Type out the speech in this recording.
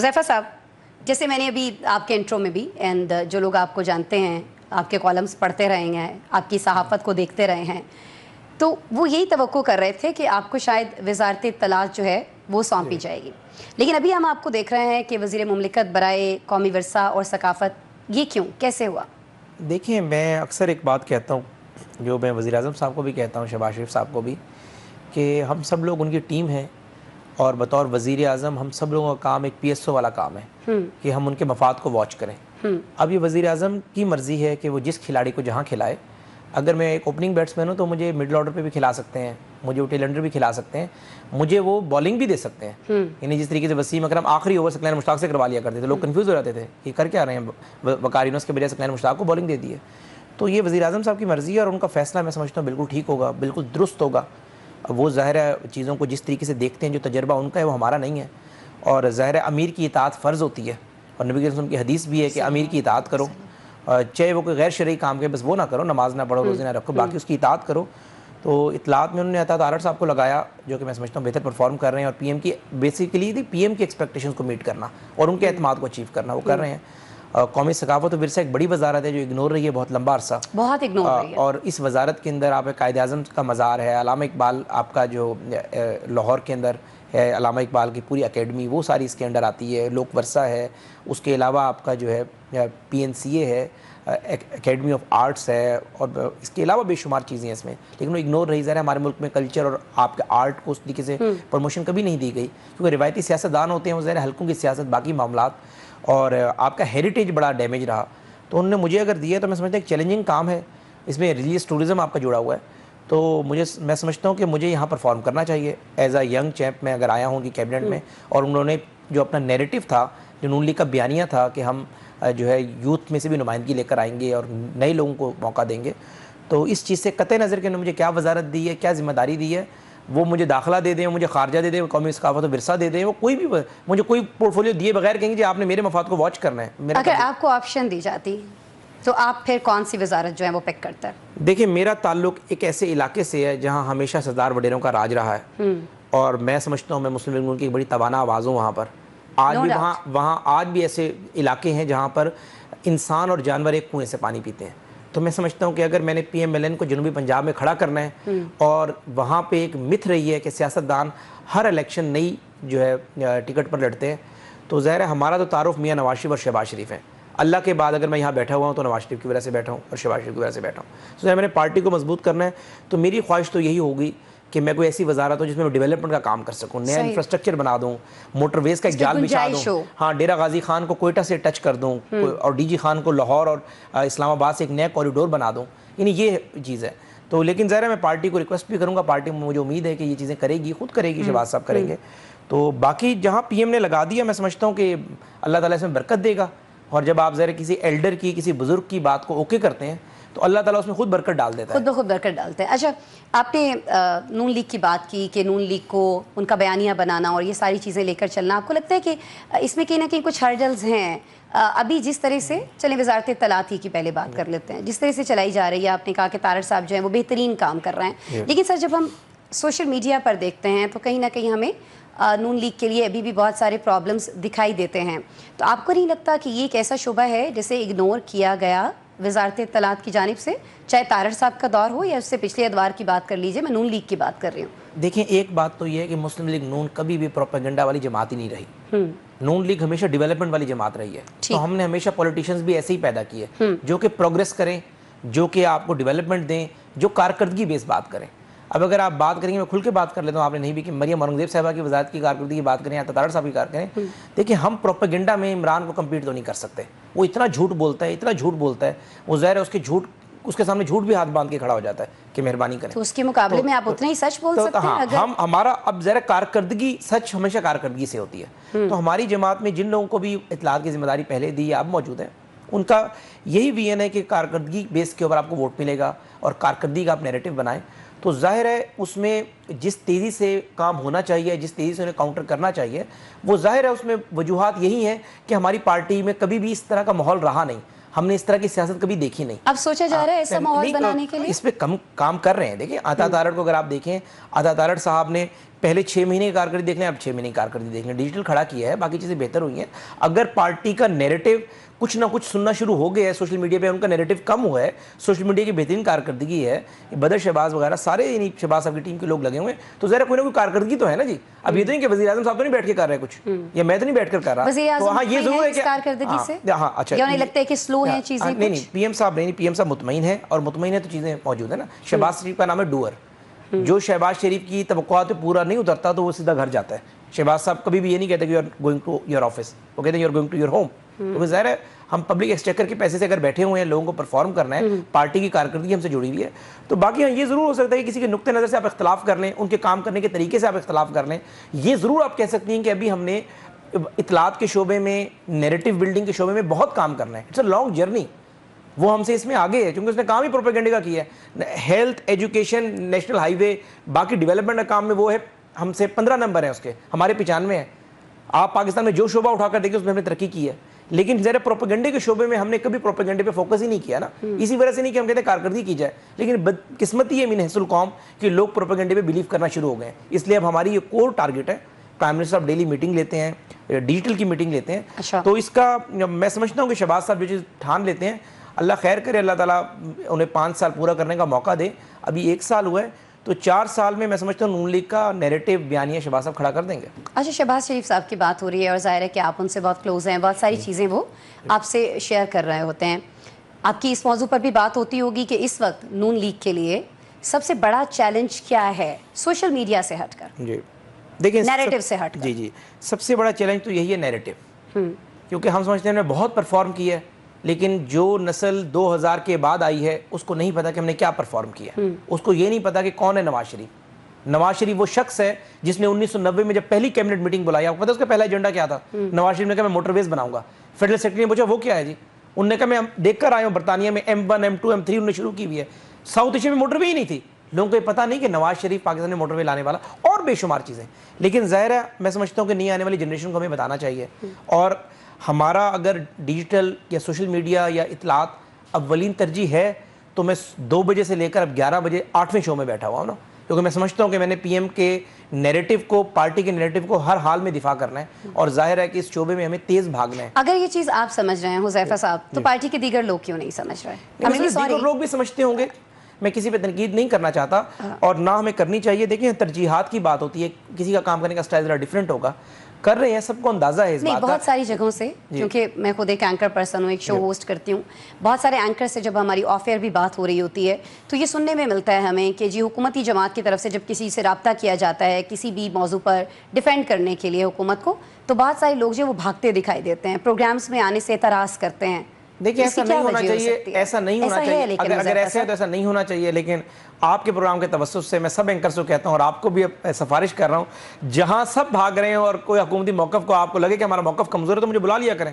حذیفہ صاحب، جیسے میں نے ابھی آپ کے انٹرو میں بھی اینڈ جو لوگ آپ کو جانتے ہیں، آپ کے کالمز پڑھتے رہے ہیں، آپ کی صحافت کو دیکھتے رہے ہیں، تو وہ یہی توقع کر رہے تھے کہ آپ کو شاید وزارت اطلاعات جو ہے وہ سونپی جائے گی، لیکن ابھی ہم آپ کو دیکھ رہے ہیں کہ وزیر مملکت برائے قومی ورثہ اور ثقافت، یہ کیوں، کیسے ہوا؟ دیکھیں، میں اکثر ایک بات کہتا ہوں، جو میں وزیر اعظم صاحب کو بھی کہتا ہوں، شہباز شریف صاحب کو بھی، کہ ہم سب لوگ ان کی ٹیم ہیں، اور بطور وزیر اعظم ہم سب لوگوں کا کام ایک پی ایس او والا کام ہے کہ ہم ان کے مفاد کو واچ کریں۔ اب یہ وزیر اعظم کی مرضی ہے کہ وہ جس کھلاڑی کو جہاں کھلائے۔ اگر میں ایک اوپننگ بیٹسمین ہوں تو مجھے مڈل آرڈر پہ بھی کھلا سکتے ہیں، مجھے ٹیل انڈر بھی کھلا سکتے ہیں، مجھے وہ بالنگ بھی دے سکتے ہیں۔ یعنی جس طریقے سے وسیم اکرم آخری اوور سکلین مشتاق سے کروا لیا کرتے تھے، لوگ کنفیوز ہو جاتے تھے کہ کر کیا رہے ہیں، وقار یونس کے بجائے سکلین مشتاق کو بالنگ دے دی ہے۔ تو یہ وزیر اعظم صاحب کی مرضی ہے، اور ان کا فیصلہ میں سمجھتا ہوں بالکل ٹھیک ہوگا، بالکل درست ہوگا۔ وہ ظاہر ہے چیزوں کو جس طریقے سے دیکھتے ہیں، جو تجربہ ان کا ہے وہ ہمارا نہیں ہے، اور ظاہر ہے امیر کی اطاعت فرض ہوتی ہے، اور نبی صلی اللہ علیہ وسلم کی حدیث بھی ہے کہ امیر کی اطاعت کرو، چاہے وہ کوئی غیر شرعی کام کے، بس وہ نہ کرو، نماز نہ پڑھو، روزے نہ رکھو، باقی اس کی اطاعت کرو۔ تو اطلاعات میں انہوں نے عطا تارڑ صاحب کو لگایا، جو کہ میں سمجھتا ہوں بہتر پرفارم کر رہے ہیں، اور پی ایم کی بیسیکلی پی ایم کی ایکسپیکٹیشنز کو میٹ کرنا اور ان کے اعتماد کو اچیو کرنا وہ کر رہے ہیں۔ قومی ثقافت و ورثہ ایک بڑی وزارت ہے جو اگنور رہی ہے بہت لمبا عرصہ، بہت اگنور رہی ہے، اور اس وزارت کے اندر آپ قائد اعظم کا مزار ہے، علامہ اقبال آپ کا جو لاہور کے اندر ہے، علامہ اقبال کی پوری اکیڈمی وہ ساری اس کے انڈر آتی ہے، لوک ورثہ ہے، اس کے علاوہ آپ کا جو ہے پی این سی اے ہے، اکیڈمی آف آرٹس ہے، اور اس کے علاوہ بے شمار چیزیں ہیں اس میں، لیکن وہ اگنور رہی۔ ظاہر ہے ہمارے ملک میں کلچر اور آپ کے آرٹ کو اس طریقے سے پروموشن کبھی نہیں دی گئی، کیونکہ روایتی سیاستدان ہوتے ہیں وہ ظاہر حلقوں کی سیاست، باقی معاملات، اور آپ کا ہیریٹیج بڑا ڈیمیج رہا۔ تو انہوں نے مجھے اگر دیا تو میں سمجھتا ہوں ایک چیلنجنگ کام ہے، اس میں ریلیجیس ٹورزم آپ کا جڑا ہوا ہے، تو میں سمجھتا ہوں کہ مجھے یہاں پرفارم کرنا چاہیے ایز اے ینگ چیمپ میں اگر آیا ہوں ان کی کیبنٹ میں، اور انہوں نے جو اپنا نیریٹو تھا، جو نون لیگ کا بیانیہ تھا کہ ہم جو ہے یوتھ میں سے بھی نمائندگی لے کر آئیں گے اور نئے لوگوں کو موقع دیں گے، تو اس چیز سے قطع نظر کہ انہوں نے مجھے کیا وزارت دی ہے، کیا ذمہ داری دی ہے، وہ مجھے داخلہ دے دیں، مجھے خارجہ دے دیں، قومی ثقافت و ورثہ دے دیں، وہ کوئی بھی مجھے کوئی پورٹ فولیو دیے بغیر کہیں گے جی آپ نے میرے مفاد کو واچ کرنا ہے۔ اگر آپ کو آپشن دی جاتی تو آپ پھر کون سی وزارت جو ہے وہ پک کرتا ہے؟ دیکھیں، میرا تعلق ایک ایسے علاقے سے ہے جہاں ہمیشہ سردار وڈیروں کا راج رہا ہے، اور میں سمجھتا ہوں میں مسلم لیگ نون کی ایک بڑی توانا آواز ہوں وہاں پر۔ آج بھی وہاں آج بھی ایسے علاقے ہیں جہاں پر انسان اور جانور ایک کنویں سے پانی پیتے ہیں، تو میں سمجھتا ہوں کہ اگر میں نے پی ایم ایل این کو جنوبی پنجاب میں کھڑا کرنا ہے، اور وہاں پہ ایک متھ رہی ہے کہ سیاستدان ہر الیکشن نئی جو ہے ٹکٹ پر لڑتے ہیں، تو ظاہر ہے ہمارا تو تعارف میاں نواز شریف اور شہباز شریف ہیں۔ اللہ کے بعد اگر میں یہاں بیٹھا ہوا ہوں تو نواز شریف کی وجہ سے بیٹھا ہوں اور شہباز شریف کی وجہ سے بیٹھا ہوں، تو میں نے پارٹی کو مضبوط کرنا ہے، تو میری خواہش تو یہی ہوگی کہ میں کوئی ایسی وزارت ہو جس میں میں ڈیولپمنٹ کا کام کر سکوں، نیا انفراسٹرکچر بنا دوں، موٹر ویز کا ایک جال بچھا دوں، ہاں ڈیرہ غازی خان کو کوئٹہ سے ٹچ کر دوں، اور ڈی جی خان کو لاہور اور اسلام آباد سے ایک نیا کوریڈور بنا دوں، یعنی یہ چیز ہے۔ تو لیکن ظاہر ہے میں پارٹی کو ریکویسٹ بھی کروں گا، پارٹی میں مجھے امید ہے کہ یہ چیزیں کرے گی، خود کرے گی، شہباز صاحب کریں گے۔ تو باقی جہاں پی ایم نے لگا دیا میں سمجھتا ہوں کہ اللہ تعالیٰ اس میں برکت دے گا، اور جب آپ ظاہر کسی ایلڈر کی، کسی بزرگ کی بات کو اوکے کرتے ہیں تو اللہ تعالیٰ اس میں خود برکت ڈال دیتا ہے، خود بخود برکت ڈالتے ہیں۔ اچھا، آپ نے نون لیگ کی بات کی کہ نون لیگ کو ان کا بیانیہ بنانا اور یہ ساری چیزیں لے کر چلنا، آپ کو لگتا ہے کہ اس میں کہیں نہ کہیں کچھ ہرڈلز ہیں؟ ابھی جس طرح سے چلیں وزارت اطلاعات ہی کی پہلے بات کر لیتے ہیں، جس طرح سے چلائی جا رہی ہے، آپ نے کہا کہ تارڑ صاحب جو ہیں وہ بہترین کام کر رہے ہیں، لیکن سر جب ہم سوشل میڈیا پر دیکھتے ہیں تو کہیں نہ کہیں ہمیں نون لیگ کے لیے ابھی بھی بہت سارے پرابلمز دکھائی دیتے ہیں، تو آپ کو نہیں لگتا کہ یہ ایک ایسا شعبہ ہے جسے اگنور کیا گیا وزارت اطلاعات کی جانب سے، چاہے تارڑ صاحب کا دور ہو یا اس سے پچھلے ادوار کی بات کر لیجئے، میں نون لیگ کی بات کر رہی ہوں؟ دیکھیں، ایک بات تو یہ ہے کہ مسلم لیگ نون کبھی بھی پروپیگنڈا والی جماعت ہی نہیں رہی، نون لیگ ہمیشہ ڈیولپمنٹ والی جماعت رہی ہے، تو ہم نے ہمیشہ پولیٹیشنز بھی ایسے ہی پیدا کیے جو کہ پروگریس کریں، جو کہ آپ کو ڈیولپمنٹ دیں، جو کارکردگی بیس بات کریں۔ اب اگر آپ بات کریں گے، میں کھل کے بات کر لیتا ہوں، آپ نے نہیں بھی کہ مریم اورنگزیب صاحبہ کی وزارت کی کارکردگی کی بات کریں یا تارڑ صاحب کی کار کریں، دیکھیں ہم پروپیگنڈا میں عمران کو کمپیٹ تو نہیں کر سکتے، وہ اتنا جھوٹ بولتا ہے، اتنا جھوٹ بولتا ہے، وہ ظاہر ہے اس کے سامنے جھوٹ بھی ہاتھ باندھ کے کھڑا ہو جاتا ہے کہ مہربانی کریں، تو اس کے مقابلے میں آپ اتنا ہی سچ بول سکتے ہیں؟ ہم ہمارا اب ظاہر کارکردگی، سچ ہمیشہ کارکردگی سے ہوتی ہے، تو ہماری جماعت میں جن لوگوں کو بھی اطلاعات کی ذمہ داری پہلے دی اب موجود ہے، ان کا یہی ویژن ہے کہ کارکردگی بیس کے اوپر آپ کو ووٹ ملے گا اور کارکردگی کا آپ نیریٹو بنائیں، تو ظاہر ہے اس میں جس تیزی سے کام ہونا چاہیے، جس تیزی سے انہیں کاؤنٹر کرنا چاہیے، وہ ظاہر ہے اس میں وجوہات یہی ہیں کہ ہماری پارٹی میں کبھی بھی اس طرح کا ماحول رہا نہیں، ہم نے اس طرح کی سیاست کبھی دیکھی نہیں۔ اب سوچا جا رہا ہے ایسا ماحول بنانے کے لیے؟ اس پہ کام کر رہے ہیں۔ دیکھیں عطا تارڑ کو اگر آپ دیکھیں، عطا تارڑ صاحب نے پہلے 6 مہینے کی کارکردگی دیکھ لیں, اب 6 مہینے کی کارکردگی دیکھ لیں. ڈیجیٹل کھڑا کیا ہے, باقی چیزیں بہتر ہوئی ہیں. اگر پارٹی کا نیریٹو کچھ نہ کچھ سننا شروع ہو گیا ہے, سوشل میڈیا پہ ان کا نیریٹو کم ہوا ہے, سوشل میڈیا کی بہترین کارکردگی ہے, بدر شہباز وغیرہ سارے یعنی شہباز صاحب کی ٹیم کے لوگ لگے ہوئے ہیں, تو ذرا کوئی نہ کوئی کارکردگی تو ہے نا جی. اب یہ تو نہیں کہ وزیر اعظم صاحب تو نہیں بیٹھ کے کر رہے کچھ, یا میں تو نہیں بیٹھ کر کر رہا. وزیر تو ہاں یہ ضرور ہے کہ کارکردگی سے ہاں اچھا, یا انہیں لگتا ہے کہ سلو ہیں چیزیں. نہیں پی ایم صاحب نہیں, پی ایم صاحب مطمئن ہے, اور مطمئن ہے تو چیزیں موجود ہیں نا. شہباز شریف کا نام ہے ڈوئر. جو شہباز شریف کی توقعات پہ پورا نہیں اترتا تو وہ سیدھا گھر جاتا ہے. شہباز صاحب کبھی بھی یہ نہیں کہتے کہ you are going to your office, وہ کہتے ہیں you are going to your home. کیونکہ ظاہر ہے ہم پبلک ایکسچیکر کے پیسے سے اگر بیٹھے ہوئے ہیں, لوگوں کو پرفارم کرنا ہے, پارٹی کی کارکردگی ہم سے جڑی ہوئی ہے. تو باقی ہاں یہ ضرور ہو سکتا ہے کہ کسی کے نقطۂ نظر سے آپ اختلاف کر لیں, ان کے کام کرنے کے طریقے سے آپ اختلاف کر لیں. یہ ضرور آپ کہہ سکتی ہیں کہ ابھی ہم نے اطلاعات کے شعبے میں, نیریٹو بلڈنگ کے شعبے میں بہت کام کرنا ہے. It's a long journey. وہ ہم سے اس میں آگے ہے کیونکہ اس نے کام ہی پروپیگنڈے کا کیا ہے. ہیلتھ, ایجوکیشن, نیشنل ہائی وے, باقی ڈیولپمنٹ کا کام میں وہ ہے, ہم سے 15 نمبر ہیں اس کے, ہمارے 95 ہیں. آپ پاکستان میں جو شعبہ اٹھا کر دیکھیں اس میں ہم نے ترقی کی ہے, لیکن ذرا پروپیگنڈے کے شعبے میں ہم نے کبھی پروپیگنڈے پہ فوکس ہی نہیں کیا نا. اسی وجہ سے نہیں کہ ہم کہتے ہیں کارکردگی کی جائے, لیکن بدقسمتی ہے من حیث القوم کہ لوگ پروپیگنڈے پہ بلیو کرنا شروع ہو گئے ہیں. اس لیے اب ہماری یہ کور ٹارگٹ ہے, پرائم منسٹر صاحب ڈیلی میٹنگ لیتے ہیں, ڈیجیٹل کی میٹنگ لیتے ہیں. تو اس کا میں سمجھتا ہوں کہ شہباز صاحب جو چیز ٹھان لیتے ہیں, اللہ خیر کرے, اللہ تعالیٰ انہیں 5 سال پورا کرنے کا موقع دے. ابھی 1 سال ہوا ہے, تو 4 سال میں سمجھتا ہوں نون لیگ کا نیریٹو بیانیہ شہباز صاحب کھڑا کر دیں گے. اچھا, شہباز شریف صاحب کی بات ہو رہی ہے اور ظاہر ہے کہ آپ ان سے بہت کلوز ہیں, بہت ساری چیزیں وہ آپ سے شیئر کر رہے ہوتے ہیں. آپ کی اس موضوع پر بھی بات ہوتی ہوگی کہ اس وقت نون لیگ کے لیے سب سے بڑا چیلنج کیا ہے سوشل میڈیا سے ہٹ کر, جی دیکھیں نیریٹو سے ہٹ کر. جی سب سے بڑا چیلنج تو یہی ہے نیریٹو, کیونکہ ہم سمجھتے ہیں ہم نے بہت پرفارم کیا ہے, لیکن جو نسل 2000 کے بعد آئی ہے اس کو نہیں پتا کہ ہم نے کیا پرفارم کیا. اس کو یہ نہیں پتا کہ کون ہے نواز شریف. نواز شریف وہ شخص ہے جس نے 1990 میں جب پہلی کیبنٹ میٹنگ بلائی, آپ کو پتا اس کا پہلا ایجنڈا کیا تھا؟ نواز شریف نے کہا میں موٹر ویز بناؤں گا. فیڈرل سیکرٹری نے پوچھا وہ کیا ہے جی؟ انہوں نے کہا میں دیکھ کر آیا ہوں برطانیہ میں M1 M2 M3 انہوں نے شروع کی ہوئی ہے. ساؤتھ ایشیا میں موٹر وے ہی نہیں تھی. لوگوں کو یہ پتا نہیں کہ نواز شریف پاکستان میں موٹر وے لانے والا, اور بے شمار چیزیں. لیکن ظاہر ہے میں سمجھتا ہوں کہ نہیں آنے والی جنریشن کو ہمیں بتانا چاہیے. اور ہمارا اگر ڈیجیٹل یا سوشل میڈیا یا اطلاعات اولین ترجیح ہے تو میں 2 بجے سے لے کر اب 11 بجے 8ویں شو میں بیٹھا ہوا ہوں نا, کیونکہ میں سمجھتا ہوں کہ میں نے پی ایم کے نیریٹو کو, پارٹی کے نیریٹو کو ہر حال میں دفاع کرنا ہے, اور ظاہر ہے کہ اس شعبے میں ہمیں تیز بھاگنا ہے. اگر یہ چیز آپ سمجھ رہے ہیں حذیفہ صاحب, تو پارٹی کے دیگر لوگ کیوں نہیں سمجھ رہے؟ دیگر لوگ بھی سمجھتے ہوں گے, میں کسی پہ تنقید نہیں کرنا چاہتا, اور نہ ہمیں کرنی چاہیے. دیکھیں ترجیحات کی بات ہوتی ہے, کسی کا کام کرنے کا سٹائل ذرا ڈیفرنٹ ہوگا, کر رہے ہیں, سب کو اندازہ ہے اس بات کا. بہت ساری جگہوں سے, کیونکہ میں خود ایک اینکر پرسن ہوں, ایک شو ہوسٹ کرتی ہوں, بہت سارے اینکر سے جب ہماری آف ایئر بھی بات ہو رہی ہوتی ہے تو یہ سننے میں ملتا ہے ہمیں کہ جی حکومتی جماعت کی طرف سے جب کسی سے رابطہ کیا جاتا ہے کسی بھی موضوع پر ڈیفینڈ کرنے کے لیے حکومت کو, تو بہت سارے لوگ جو وہ بھاگتے دکھائی دیتے ہیں, پروگرامز میں آنے سے اعتراض کرتے ہیں. دیکھیں ایسا نہیں ہونا چاہیے, ایسا نہیں ہونا چاہیے. اگر ایسا ہے تو ایسا نہیں ہونا چاہیے. لیکن آپ کے پروگرام کے توسط سے میں سب اینکرز کو کہتا ہوں, اور آپ کو بھی سفارش کر رہا ہوں, جہاں سب بھاگ رہے ہیں اور کوئی حکومتی موقف کو آپ کو لگے کہ ہمارا موقف کمزور ہے تو مجھے بلا لیا کریں.